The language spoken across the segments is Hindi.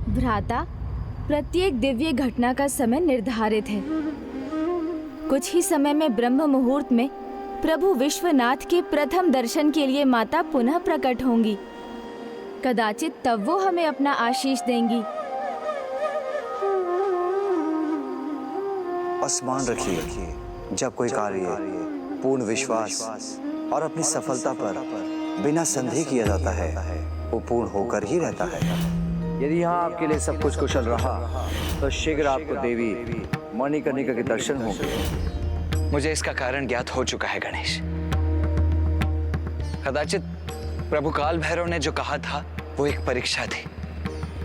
भ्राता, प्रत्येक दिव्य घटना का समय निर्धारित है। कुछ ही समय में ब्रह्म मुहूर्त में प्रभु विश्वनाथ के प्रथम दर्शन के लिए माता पुनः प्रकट होंगी। कदाचित तब वो हमें अपना आशीष देंगी। स्मरण रखिए, जब कोई कार्य पूर्ण विश्वास और अपनी सफलता पर बिना संदेह किया जाता है, वो पूर्ण होकर ही रहता है। यदि यहाँ आपके लिए सब कुछ कुशल रहा तो शीघ्र आपको देवी मणिकर्णिका के दर्शन होंगे। मुझे इसका कारण ज्ञात हो चुका है गणेश। कदाचित प्रभु काल भैरव ने जो कहा था वो एक परीक्षा थी।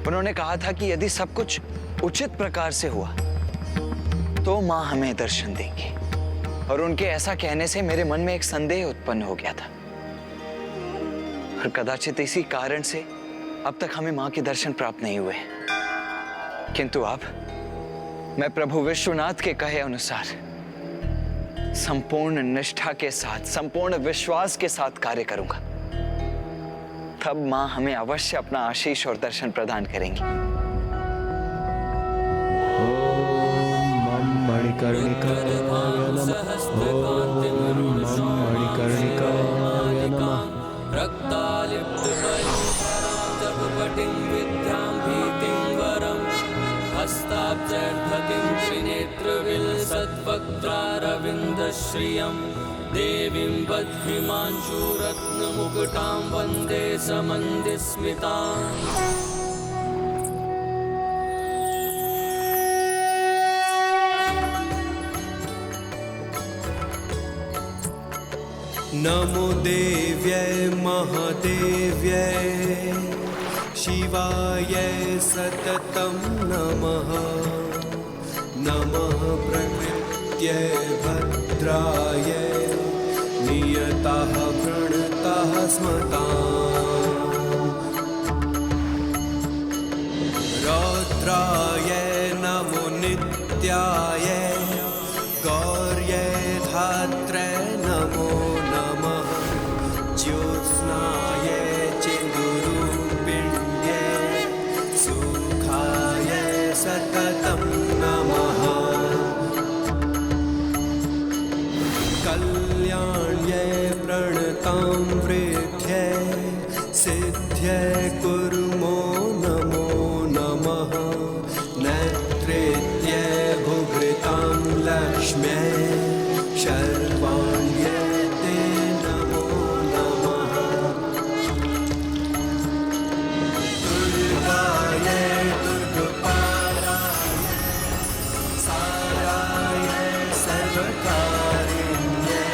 उन्होंने कहा था कि यदि सब कुछ उचित प्रकार से हुआ तो मां हमें दर्शन देंगी, और उनके ऐसा कहने से मेरे मन में एक संदेह उत्पन्न हो गया था, और कदाचित इसी कारण से अब तक हमें मां के दर्शन प्राप्त नहीं हुए। किंतु अब मैं प्रभु विश्वनाथ के कहे अनुसार संपूर्ण निष्ठा के साथ, संपूर्ण विश्वास के साथ कार्य करूंगा। तब मां हमें अवश्य अपना आशीष और दर्शन प्रदान करेंगी। ओम मणिकर्णिकाय नमः। ओम मणिकर्णिकाय नमः। सद्वक्त्रारविन्दश्रियं देवीं बद्धिमांशुरत्नमुकुटां वन्दे समन्दिस्मिताम्। नमो देव्यै महादेव्यै शिवाय सततं नमः। नमः प्रकृत्यै भद्राय नियतः प्रणतः स्मताम्। रौद्राय नमो नित्याय गौर्यै धात्रे नमो नमः। ज्योत्स्नाय चिन्दूरुपिण्ड्यै सुखाय सततं नमः। कल्याण्यै प्रणतां वृद्ध्यै सिद्ध्यै कुर्मो नमो नमः। नैत्रेत्यै भुभृतां लक्ष्म्यै शर्वाण्यै ते नमो नमः। दुर्गायै दुर्गपालाय सारायै सर्वकारिण्यै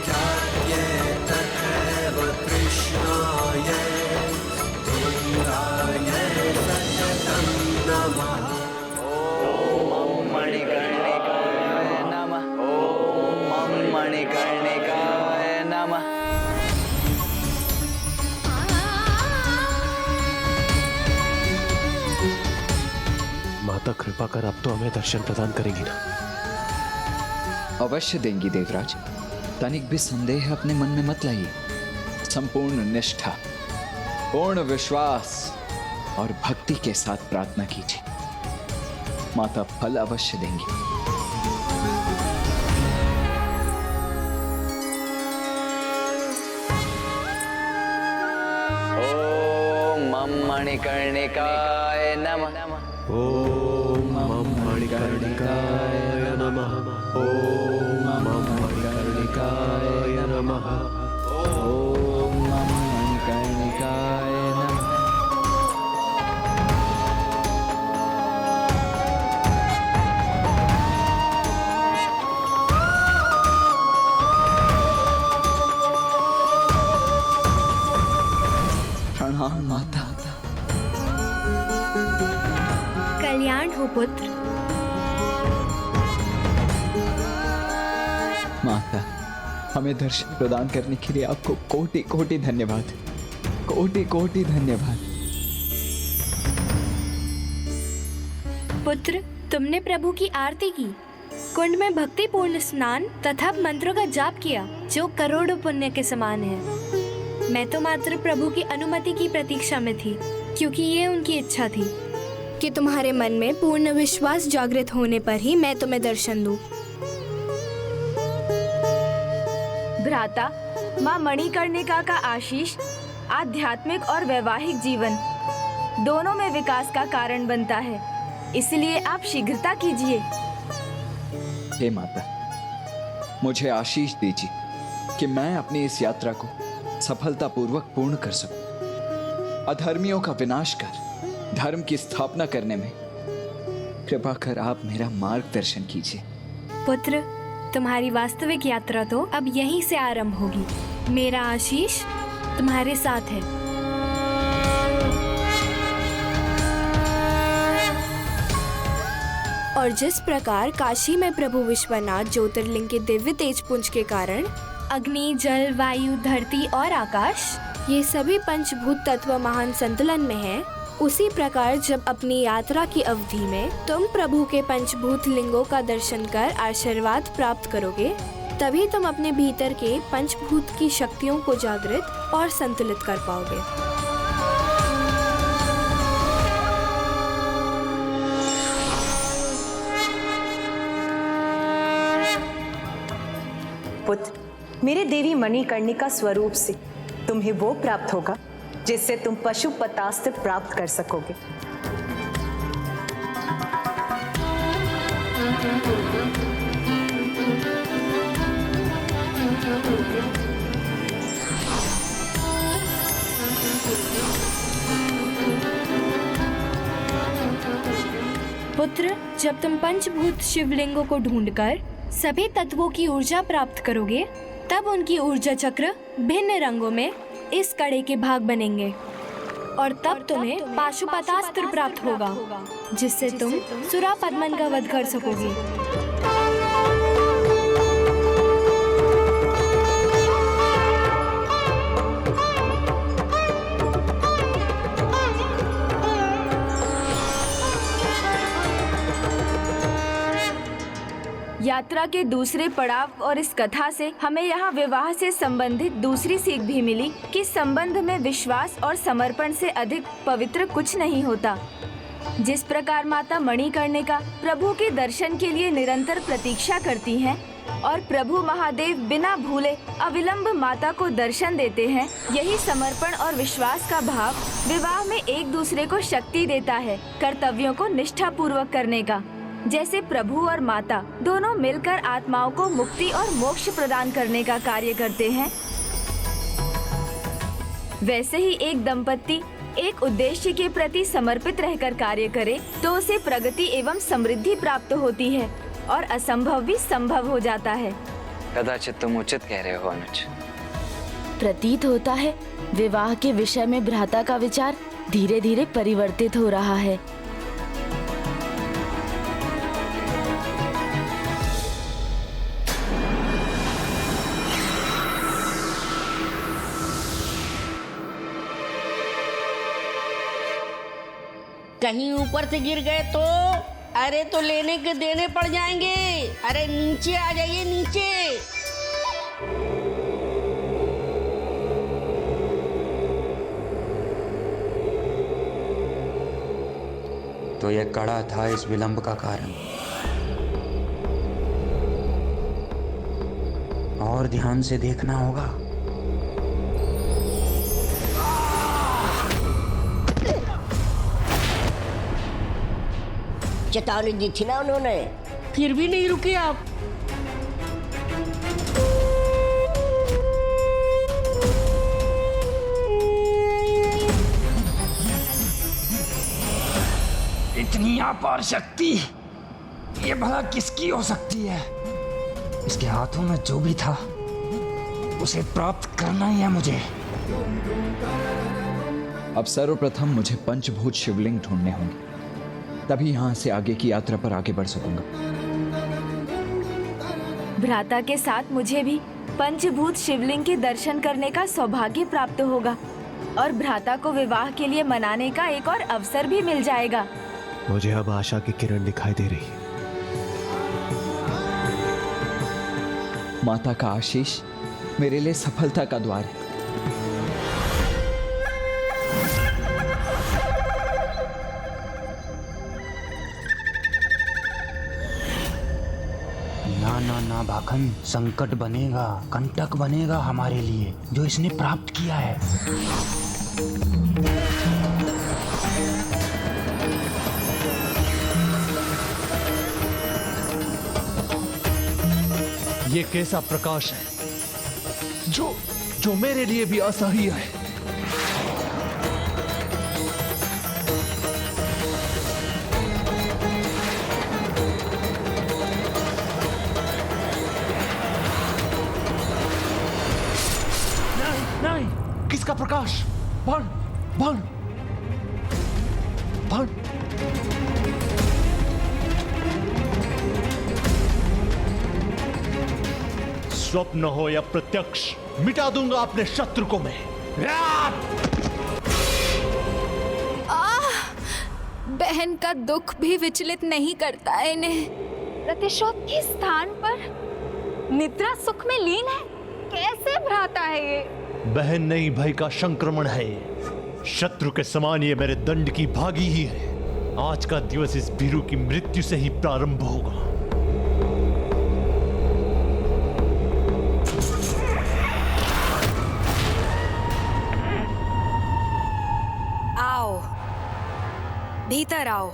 ख्यात्यै तथैव कृष्णायै धीरायै सततं नमः। मणिकर्णिकाय नमः। ओम मणिकर्णिकाय नमः। माता कृपा कर, अब तो हमें दर्शन प्रदान करेंगी ना? अवश्य देंगी देवराज। तनिक भी संदेह अपने मन में मत लाइए। संपूर्ण निष्ठा, पूर्ण विश्वास और भक्ति के साथ प्रार्थना कीजिए, माता फल अवश्य देंगी। ओम मणिकर्णिकाय नमः। ओम मणिकर्णिकाय नमः। ओम मणिकर्णिकाय नमः। ओम मणिकर्णिकाय नमः। प्रणाम माता। कल्याण हो पुत्र। माता, हमें दर्शन प्रदान करने के लिए आपको कोटि कोटि धन्यवाद। कोटि कोटि धन्यवाद। पुत्र, तुमने प्रभु की आरती की। कुंड में भक्तिपूर्ण स्नान तथा मंत्रों का जाप किया, जो करोड़ों पुण्य के समान है। मैं तो मात्र प्रभु की अनुमति की प्रतीक्षा में थी, क्योंकि ये उनकी इच्छा थी कि तुम्हारे मन में पूर्ण विश्वास जागृत होने पर ही मैं तुम्हें दर्शन दूं। भ्राता, माँ मणिकर्णिका का आशीष आध्यात्मिक और वैवाहिक जीवन दोनों में विकास का कारण बनता है, इसलिए आप शीघ्रता कीजिए। हे माता, मुझे आशीष दीजिए कि मैं अपनी इस यात्रा को सफलतापूर्वक पूर्ण कर सकूं। अधर्मियों का विनाश कर धर्म की स्थापना करने में कृपा कर आप मेरा मार्गदर्शन कीजिए। पुत्र, तुम्हारी वास्तविक यात्रा तो अब यहीं से आरंभ होगी। मेरा आशीष तुम्हारे साथ है। और जिस प्रकार काशी में प्रभु विश्वनाथ ज्योतिर्लिंग के दिव्य तेजपुंज के कारण अग्नि, जल, वायु, धरती और आकाश, ये सभी पंचभूत तत्व महान संतुलन में हैं, उसी प्रकार जब अपनी यात्रा की अवधि में तुम प्रभु के पंचभूत लिंगों का दर्शन कर आशीर्वाद प्राप्त करोगे, तभी तुम अपने भीतर के पंचभूत की शक्तियों को जागृत और संतुलित कर पाओगे। पुत्र, मेरे देवी मणिकर्णिका स्वरूप से तुम्हें वो प्राप्त होगा जिससे तुम पशुपतास्त्र प्राप्त कर सकोगे। पुत्र, जब तुम पंचभूत शिवलिंगों को ढूंढकर सभी तत्वों की ऊर्जा प्राप्त करोगे, तब उनकी ऊर्जा चक्र भिन्न रंगों में इस कड़े के भाग बनेंगे और तब तुम्हें पाशुपतास्त्र प्राप्त होगा, जिससे तुम सुरापद्मन का वध कर सकोगे। यात्रा के दूसरे पड़ाव और इस कथा से हमें यहाँ विवाह से संबंधित दूसरी सीख भी मिली कि संबंध में विश्वास और समर्पण से अधिक पवित्र कुछ नहीं होता। जिस प्रकार माता मणिकर्णिका प्रभु के दर्शन के लिए निरंतर प्रतीक्षा करती हैं और प्रभु महादेव बिना भूले अविलंब माता को दर्शन देते हैं, यही समर्पण और विश्वास का भाव विवाह में एक दूसरे को शक्ति देता है कर्तव्यों को निष्ठा पूर्वक करने का। जैसे प्रभु और माता दोनों मिलकर आत्माओं को मुक्ति और मोक्ष प्रदान करने का कार्य करते हैं, वैसे ही एक दंपति एक उद्देश्य के प्रति समर्पित रहकर कार्य करे तो उसे प्रगति एवं समृद्धि प्राप्त होती है और असंभव भी संभव हो जाता है। कदाचित तुम उचित कह रहे हो अनुज। प्रतीत होता है विवाह के विषय में भ्राता का विचार धीरे धीरे परिवर्तित हो रहा है। कहीं ऊपर से गिर गए तो अरे तो लेने के देने पड़ जाएंगे। अरे नीचे आ जाइए, नीचे। तो यह कड़ा था इस विलंब का कारण। और ध्यान से देखना होगा। चेतावनी दी थी ना उन्होंने, फिर भी नहीं रुके आप। इतनी अपार शक्ति ये भला किसकी हो सकती है? इसके हाथों में जो भी था उसे प्राप्त करना ही है मुझे। अब सर्वप्रथम मुझे पंचभूत शिवलिंग ढूंढने होंगे, तभी यहाँ से आगे की यात्रा पर आगे बढ़ सकूंगा। भ्राता के साथ मुझे भी पंचभूत शिवलिंग के दर्शन करने का सौभाग्य प्राप्त होगा और भ्राता को विवाह के लिए मनाने का एक और अवसर भी मिल जाएगा। मुझे अब आशा की किरण दिखाई दे रही है। माता का आशीष मेरे लिए सफलता का द्वार है। ना ना ना भाखन, संकट बनेगा, कंटक बनेगा हमारे लिए जो इसने प्राप्त किया है। ये कैसा प्रकाश है जो मेरे लिए भी असह्य है। नहीं, किसका प्रकाश? बाण, बाण, बाण। स्वप्न हो या प्रत्यक्ष, मिटा दूंगा अपने शत्रु को मैं। बहन का दुख भी विचलित नहीं करता है इन्हें। प्रतिशोध के स्थान पर निद्रा सुख में लीन है। कैसे भ्राता है ये? बहन नहीं, भय का संक्रमण है ये। शत्रु के समान ये मेरे दंड की भागी ही है। आज का दिवस इस भीरू की मृत्यु से ही प्रारंभ होगा। आओ, भीतर आओ।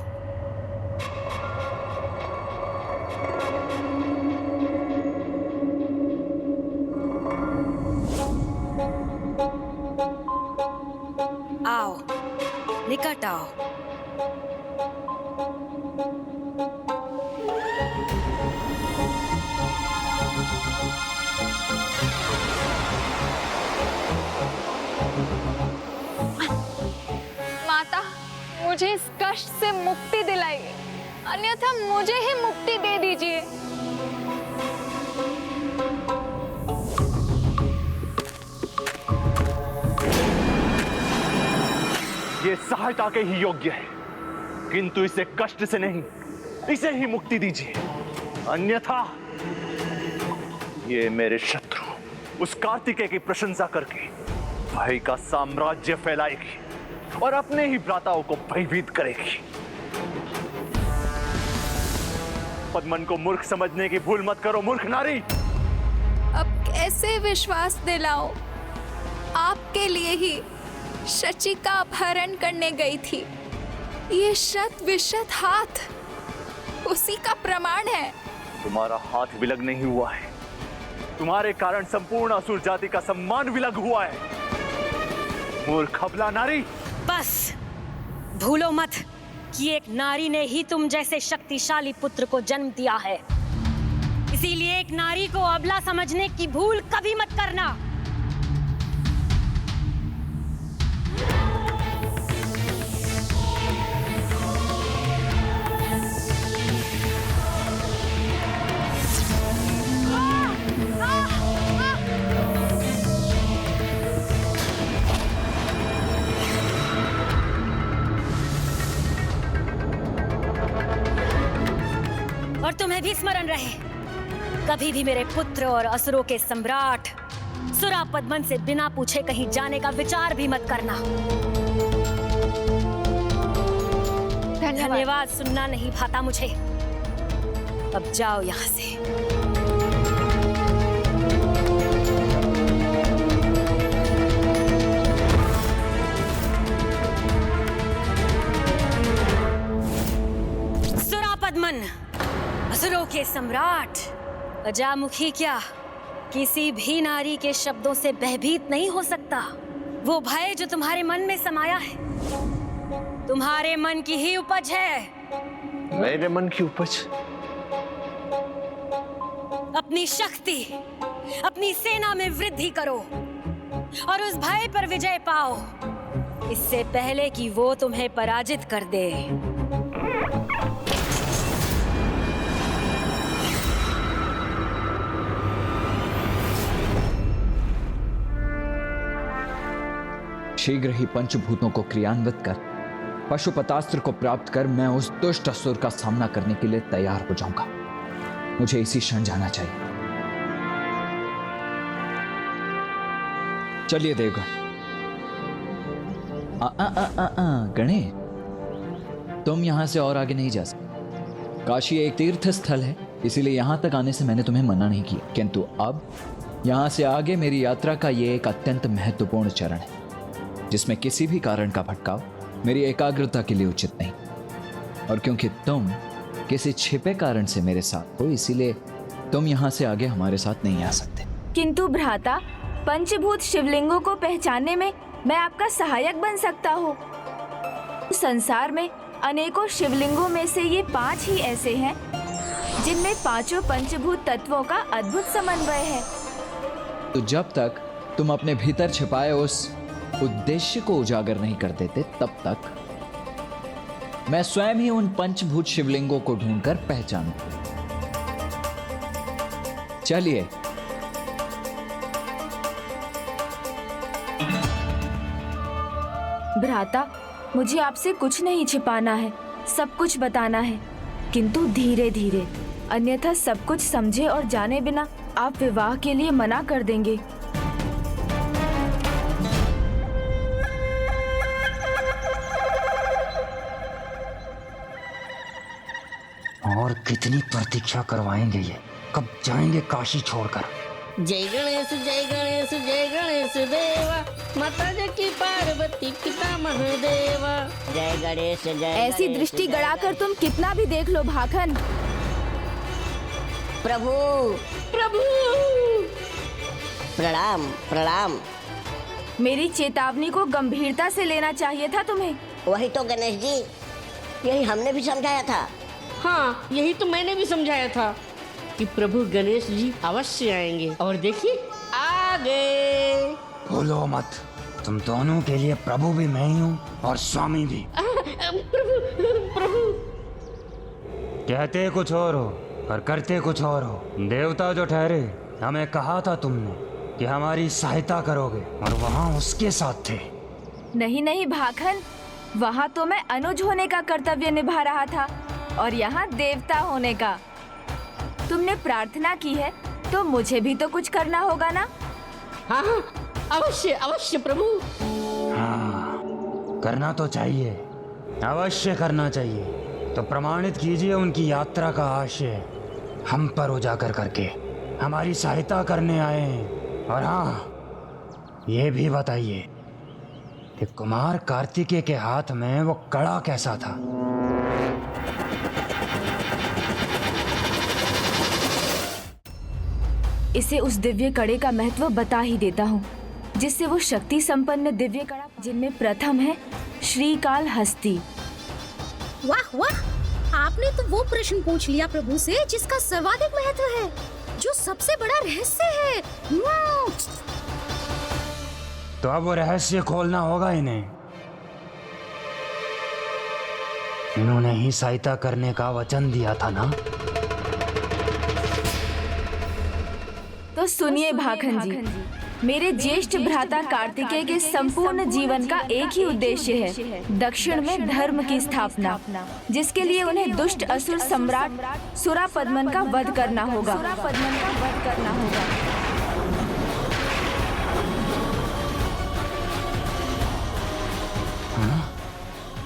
आओ, निकट आओ। माता, मुझे इस कष्ट से मुक्ति दिलाइए, अन्यथा मुझे ही मुक्ति दे दीजिए। ये सहायता के ही योग्य है, किंतु इसे कष्ट से नहीं, इसे ही मुक्ति दीजिए, अन्यथा ये मेरे शत्रु उस कार्तिकेय की प्रशंसा करके भय का साम्राज्य फैलाएगी और अपने ही भ्राताओं को भयभीत करेगी। पद्मन को मूर्ख समझने की भूल मत करो, मूर्ख नारी। अब कैसे विश्वास दिलाओ? आपके लिए ही शची का अपहरण करने गई थी। ये शत विशत हाथ उसी का प्रमाण है। तुम्हारा हाथ विलग नहीं हुआ है, तुम्हारे कारण संपूर्ण असुर जाति का सम्मान विलग हुआ है। मूर्ख अबला नारी। बस भूलो मत कि एक नारी ने ही तुम जैसे शक्तिशाली पुत्र को जन्म दिया है। इसीलिए एक नारी को अबला समझने की भूल कभी मत करना। और तुम्हें भी स्मरण रहे, कभी भी मेरे पुत्र और असुरों के सम्राट सुरा पद्मन से बिना पूछे कहीं जाने का विचार भी मत करना। धन्यवाद सुनना नहीं भाता मुझे। अब जाओ यहाँ से। सुरा पद्मन, असुरों के सम्राट, अजामुखी क्या किसी भी नारी के शब्दों से भयभीत नहीं हो सकता। वो भय जो तुम्हारे मन में समाया है, तुम्हारे मन की ही उपज है। मेरे मन की उपज? अपनी शक्ति, अपनी सेना में वृद्धि करो और उस भय पर विजय पाओ, इससे पहले कि वो तुम्हें पराजित कर दे। शीघ्र ही पंचभूतों को क्रियान्वित कर पशुपतास्त्र को प्राप्त कर मैं उस दुष्ट असुर का सामना करने के लिए तैयार हो जाऊंगा। मुझे इसी क्षण जाना चाहिए। चलिए देवगण। गणे, तुम यहां से और आगे नहीं जा सकते। काशी एक तीर्थ स्थल है, इसीलिए यहां तक आने से मैंने तुम्हें मना नहीं किया, किंतु अब यहां से आगे मेरी यात्रा का ये एक अत्यंत महत्वपूर्ण चरण है, जिसमें किसी भी कारण का भटकाव मेरी एकाग्रता के लिए उचित नहीं। और क्योंकि तुम किसी छिपे कारण से मेरे साथ हो, इसीलिए तुम यहां से आगे हमारे साथ नहीं आ सकते। किंतु भ्राता, पंचभूत शिवलिंगों को पहचानने में मैं आपका सहायक बन सकता हूँ। संसार में अनेकों शिवलिंगों में से ये 5 ही ऐसे हैं जिनमें 5 पंचभूत तत्वों का अद्भुत समन्वय है। तो जब तक तुम अपने भीतर छिपाए उस उद्देश्य को उजागर नहीं कर देते, तब तक मैं स्वयं ही उन पंचभूत शिवलिंगों को ढूंढकर पहचानूं। चलिए। भ्राता, मुझे आपसे कुछ नहीं छिपाना है, सब कुछ बताना है, किंतु धीरे धीरे, अन्यथा सब कुछ समझे और जाने बिना आप विवाह के लिए मना कर देंगे। और कितनी प्रतीक्षा करवाएंगे ये? कब जाएंगे काशी छोड़कर? जय गणेश जय गणेश जय गणेश देवा, माता जी की पार्वती पिता महादेवा। जय गणेश जय। ऐसी दृष्टि गड़ाकर तुम कितना भी देख लो भाखन। प्रभु प्रभु, प्रणाम प्रणाम। मेरी चेतावनी को गंभीरता से लेना चाहिए था तुम्हें। वही तो गणेश जी, यही हमने भी समझाया था। हाँ, यही तो मैंने भी समझाया था कि प्रभु गणेश जी अवश्य आएंगे। और देखिए आ गए। भूलो मत, तुम दोनों के लिए प्रभु भी मैं ही हूँ और स्वामी भी। प्रभु प्रभु। कहते कुछ और हो और करते कुछ और हो। देवता जो ठहरे, हमें कहा था तुमने कि हमारी सहायता करोगे, और वहाँ उसके साथ थे। नहीं नहीं भाखन, वहाँ तो मैं अनुज होने का कर्तव्य निभा रहा था और यहाँ देवता होने का। तुमने प्रार्थना की है तो मुझे भी तो कुछ करना होगा ना। हाँ अवश्य अवश्य प्रभु। हाँ, करना तो चाहिए, अवश्य करना चाहिए। तो प्रमाणित कीजिए उनकी यात्रा का आशय हम पर उजागर करके हमारी सहायता करने आए हैं। और हाँ, ये भी बताइए कि कुमार कार्तिकेय के हाथ में वो कड़ा कैसा था? इसे उस दिव्य कड़े का महत्व बता ही देता हूँ, जिससे वो शक्ति संपन्न दिव्य कड़ा, जिनमें प्रथम है श्रीकाल हस्ती। वाह वाह, आपने तो वो प्रश्न पूछ लिया प्रभु से जिसका सर्वाधिक महत्व है, जो सबसे बड़ा रहस्य है। तो अब वो रहस्य खोलना होगा इन्हें। इन्होंने ही सहायता करने का वचन दिया था ना। तो सुनिए भाखन जी, मेरे ज्येष्ठ भ्राता कार्तिकेय के संपूर्ण जीवन का एक ही उद्देश्य है, दक्षिण में धर्म की स्थापना, जिसके लिए उन्हें दुष्ट असुर सम्राट सुरापद्मन का वध करना होगा।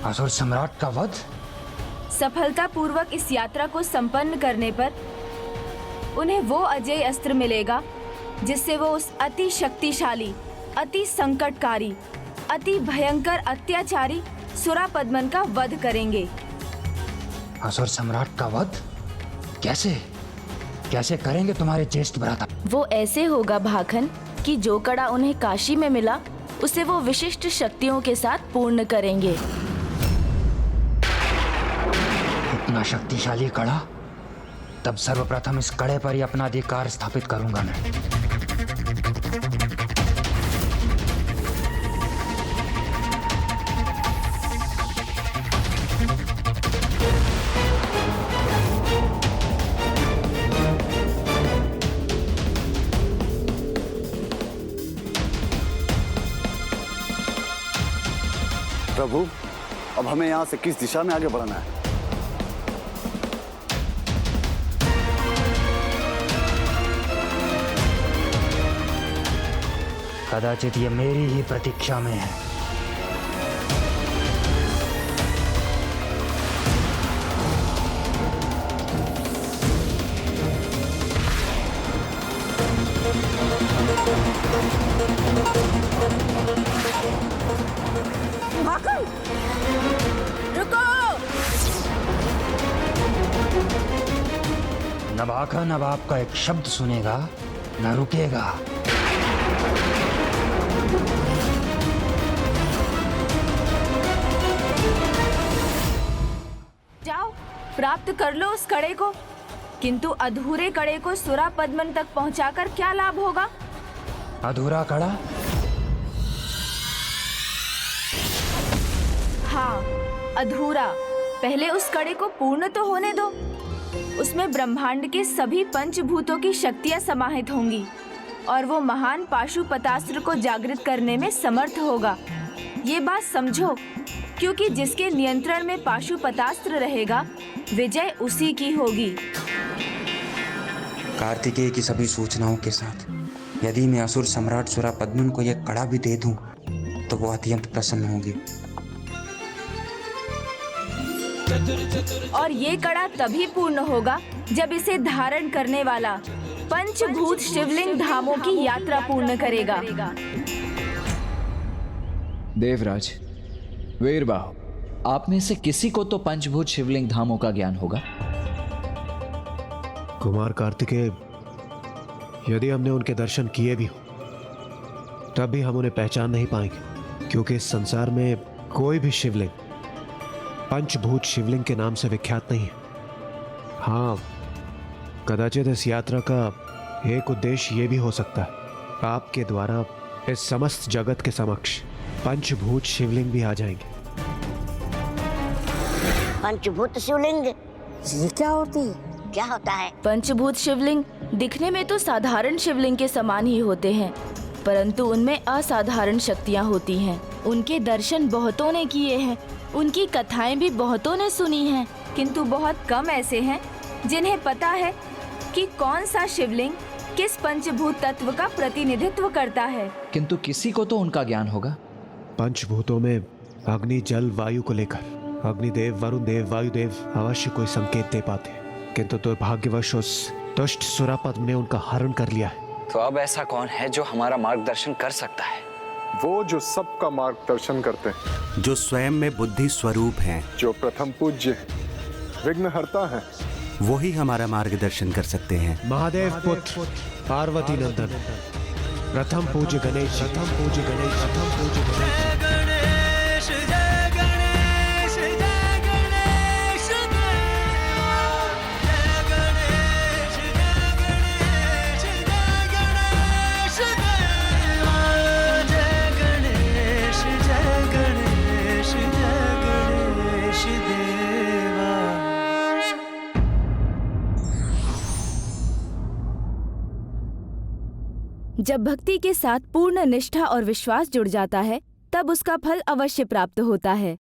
असुर सम्राट का वध? सफलतापूर्वक इस यात्रा को संपन्न करने पर उन्हें वो अजय अस्त्र मिलेगा जिससे वो उस अति शक्तिशाली, अति संकटकारी, अति भयंकर अत्याचारी सुरापद्मन का वध करेंगे। असुर सम्राट का वध कैसे कैसे करेंगे तुम्हारे ज्येष्ठ भ्राता? वो ऐसे होगा भाखन कि जो कड़ा उन्हें काशी में मिला उसे वो विशिष्ट शक्तियों के साथ पूर्ण करेंगे। इतना शक्तिशाली कड़ा? तब सर्वप्रथम इस कड़े पर ही अपना अधिकार स्थापित करूंगा मैं। प्रभु, अब हमें यहाँ से किस दिशा में आगे बढ़ना है? कदाचित ये मेरी ही प्रतीक्षा में है। न भाका न बाप का एक शब्द सुनेगा न रुकेगा। जाओ, प्राप्त कर लो उस कड़े को, किंतु अधूरे कड़े को सुरा पद्मन तक पहुंचाकर क्या लाभ होगा? अधूरा कड़ा? हाँ, अधूरा। पहले उस कड़े को पूर्ण तो होने दो। उसमें ब्रह्मांड के सभी पंचभूतों की शक्तियां समाहित होंगी और वो महान पाशुपतास्त्र को जागृत करने में समर्थ होगा। ये बात समझो, क्योंकि जिसके नियंत्रण में पाशुपतास्त्र रहेगा, विजय उसी की होगी। कार्तिकेय की सभी सूचनाओं के साथ यदि मैं असुर सम्राट सुरापद्मन को यह कड़ा भी दे दूं, तो वो अत्यंत प्रसन्न होंगे। और ये कड़ा तभी पूर्ण होगा जब इसे धारण करने वाला पंचभूत शिवलिंग धामों की यात्रा पूर्ण करेगा। देवराज, वीरबाहु, आप में से किसी को तो पंचभूत शिवलिंग धामों का ज्ञान होगा। कुमार कार्तिकेय, यदि हमने उनके दर्शन किए भी हो, तब भी हम उन्हें पहचान नहीं पाएंगे, क्योंकि इस संसार में कोई भी शिवलिंग पंचभूत शिवलिंग के नाम से विख्यात नहीं है। हाँ, कदाचित इस यात्रा का एक उद्देश्य ये भी हो सकता है, आपके द्वारा इस समस्त जगत के समक्ष पंचभूत शिवलिंग भी आ जाएंगे। पंचभूत शिवलिंग ये क्या होती है? क्या होता है? पंचभूत शिवलिंग दिखने में तो साधारण शिवलिंग के समान ही होते हैं, परंतु उनमें असाधारण शक्तियाँ होती हैं। उनके दर्शन बहुतों ने किए हैं, उनकी कथाएं भी बहुतों ने सुनी हैं, किंतु बहुत कम ऐसे हैं जिन्हें पता है कि कौन सा शिवलिंग किस पंचभूत तत्व का प्रतिनिधित्व करता है। किंतु किसी को तो उनका ज्ञान होगा। पंचभूतों में अग्नि, जल, वायु को लेकर अग्निदेव, वरुण देव, वायुदेव अवश्य कोई संकेत दे पाते हैं, किंतु दुर्भाग्यवश उस दुष्ट सुरापद्म ने उनका हरण कर लिया है। तो अब ऐसा कौन है जो हमारा मार्गदर्शन कर सकता है? वो जो सबका मार्गदर्शन करते हैं, जो स्वयं में बुद्धि स्वरूप हैं, जो प्रथम पूज्य विघ्नहर्ता हैं, वो ही हमारा मार्गदर्शन कर सकते हैं। महादेव पुत्र पार्वती नंदन, प्रथम पूज्य गणेश, प्रथम पूज्य गणेश, प्रथम पूज्य गणेश। जब भक्ति के साथ पूर्ण निष्ठा और विश्वास जुड़ जाता है, तब उसका फल अवश्य प्राप्त होता है।